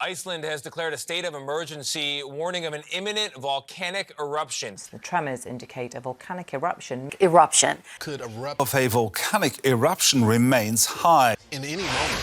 Iceland has declared a state of emergency, warning of an imminent volcanic eruption. The tremors indicate a volcanic eruption. Could erupt of a volcanic eruption remains high in any moment.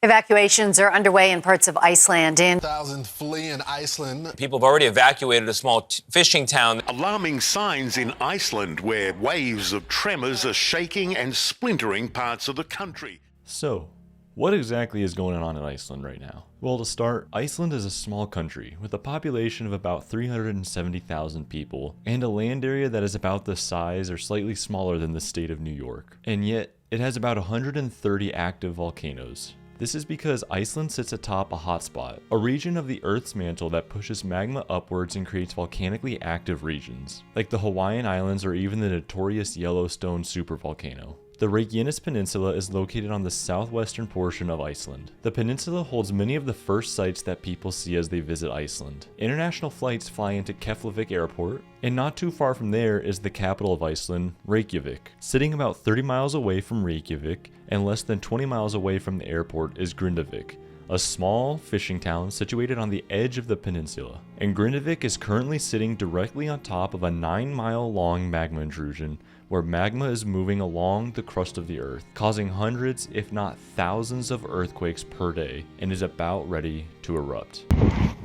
Evacuations are underway in parts of Iceland. Thousands flee in Iceland. People have already evacuated a small fishing town. Alarming signs in Iceland where waves of tremors are shaking and splintering parts of the country. So, what exactly is going on in Iceland right now? Well, to start, Iceland is a small country with a population of about 370,000 people and a land area that is about the size or slightly smaller than the state of New York. And yet, it has about 130 active volcanoes. This is because Iceland sits atop a hotspot, a region of the Earth's mantle that pushes magma upwards and creates volcanically active regions, like the Hawaiian Islands or even the notorious Yellowstone supervolcano. The Reykjanes Peninsula is located on the southwestern portion of Iceland. The peninsula holds many of the first sights that people see as they visit Iceland. International flights fly into Keflavik Airport, and not too far from there is the capital of Iceland, Reykjavik. Sitting about 30 miles away from Reykjavik and less than 20 miles away from the airport is Grindavik, a small fishing town situated on the edge of the peninsula. And Grindavik is currently sitting directly on top of a 9-mile long magma intrusion where magma is moving along the crust of the earth, causing hundreds if not thousands of earthquakes per day, and is about ready to erupt.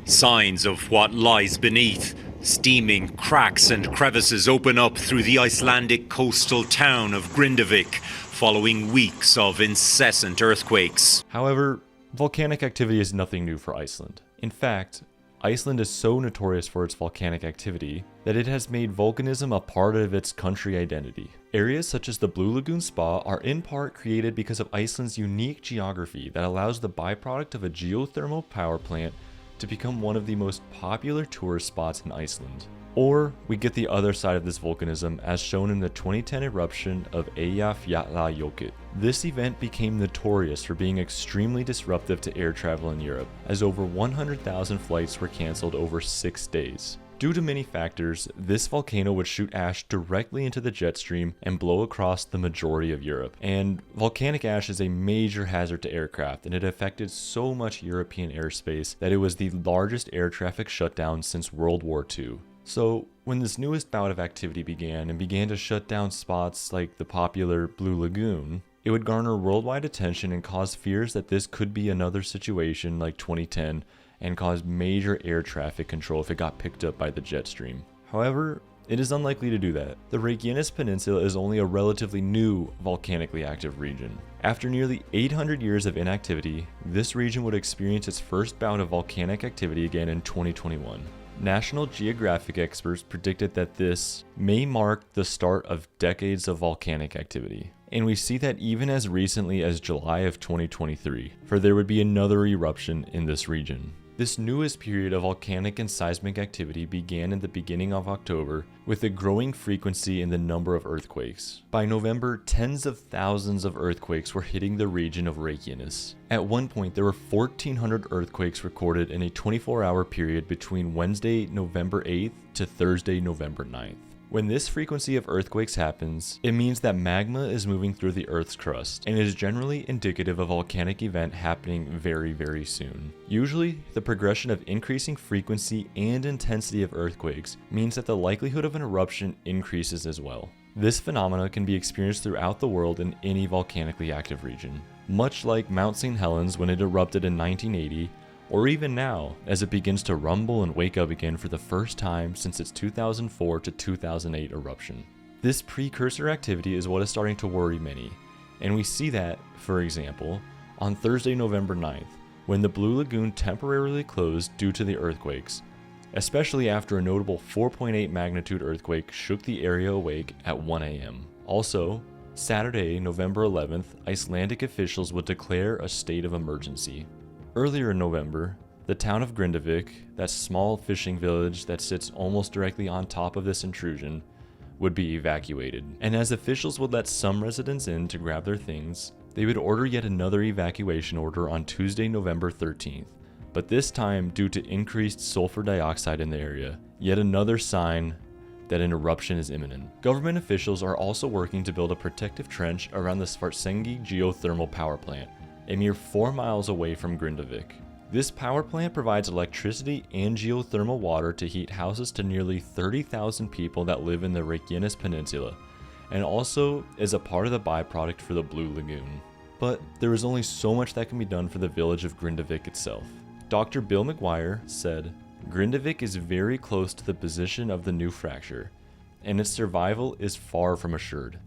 Signs of what lies beneath. Steaming cracks and crevices open up through the Icelandic coastal town of Grindavik, following weeks of incessant earthquakes. However, volcanic activity is nothing new for Iceland. In fact, Iceland is so notorious for its volcanic activity that it has made volcanism a part of its country identity. Areas such as the Blue Lagoon Spa are in part created because of Iceland's unique geography that allows the byproduct of a geothermal power plant to become one of the most popular tourist spots in Iceland. Or we get the other side of this volcanism as shown in the 2010 eruption of Eyjafjallajökull. This event became notorious for being extremely disruptive to air travel in Europe, as over 100,000 flights were cancelled over 6 days. Due to many factors, this volcano would shoot ash directly into the jet stream and blow across the majority of Europe. And volcanic ash is a major hazard to aircraft, and it affected so much European airspace that it was the largest air traffic shutdown since World War II. So, when this newest bout of activity began and began to shut down spots like the popular Blue Lagoon, it would garner worldwide attention and cause fears that this could be another situation like 2010 and cause major air traffic control if it got picked up by the jet stream. However, it is unlikely to do that. The Reykjanes Peninsula is only a relatively new volcanically active region. After nearly 800 years of inactivity, this region would experience its first bout of volcanic activity again in 2021. National Geographic experts predicted that this may mark the start of decades of volcanic activity. And we see that even as recently as July of 2023, for there would be another eruption in this region. This newest period of volcanic and seismic activity began in the beginning of October with a growing frequency in the number of earthquakes. By November, tens of thousands of earthquakes were hitting the region of Reykjanes. At one point, there were 1,400 earthquakes recorded in a 24-hour period between Wednesday, November 8th to Thursday, November 9th. When this frequency of earthquakes happens, it means that magma is moving through the Earth's crust, and is generally indicative of a volcanic event happening very, very soon. Usually, the progression of increasing frequency and intensity of earthquakes means that the likelihood of an eruption increases as well. This phenomena can be experienced throughout the world in any volcanically active region. Much like Mount St. Helens when it erupted in 1980, or even now, as it begins to rumble and wake up again for the first time since its 2004 to 2008 eruption. This precursor activity is what is starting to worry many, and we see that, for example, on Thursday, November 9th, when the Blue Lagoon temporarily closed due to the earthquakes, especially after a notable 4.8 magnitude earthquake shook the area awake at 1 a.m. Also, Saturday, November 11th, Icelandic officials would declare a state of emergency. Earlier in November, the town of Grindavik, that small fishing village that sits almost directly on top of this intrusion, would be evacuated. And as officials would let some residents in to grab their things, they would order yet another evacuation order on Tuesday, November 13th. But this time, due to increased sulfur dioxide in the area, yet another sign that an eruption is imminent. Government officials are also working to build a protective trench around the Svartsengi geothermal power plant, a mere 4 miles away from Grindavik. This power plant provides electricity and geothermal water to heat houses to nearly 30,000 people that live in the Reykjanes Peninsula, and also is a part of the byproduct for the Blue Lagoon. But there is only so much that can be done for the village of Grindavik itself. Dr. Bill McGuire said, "Grindavik is very close to the position of the new fracture, and its survival is far from assured.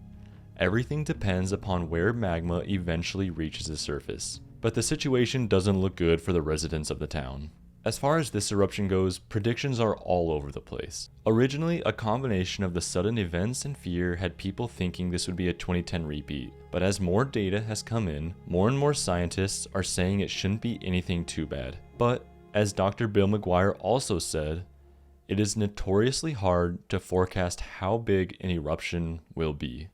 Everything depends upon where magma eventually reaches the surface. But the situation doesn't look good for the residents of the town." As far as this eruption goes, predictions are all over the place. Originally, a combination of the sudden events and fear had people thinking this would be a 2010 repeat, but as more data has come in, more and more scientists are saying it shouldn't be anything too bad. But, as Dr. Bill McGuire also said, it is notoriously hard to forecast how big an eruption will be.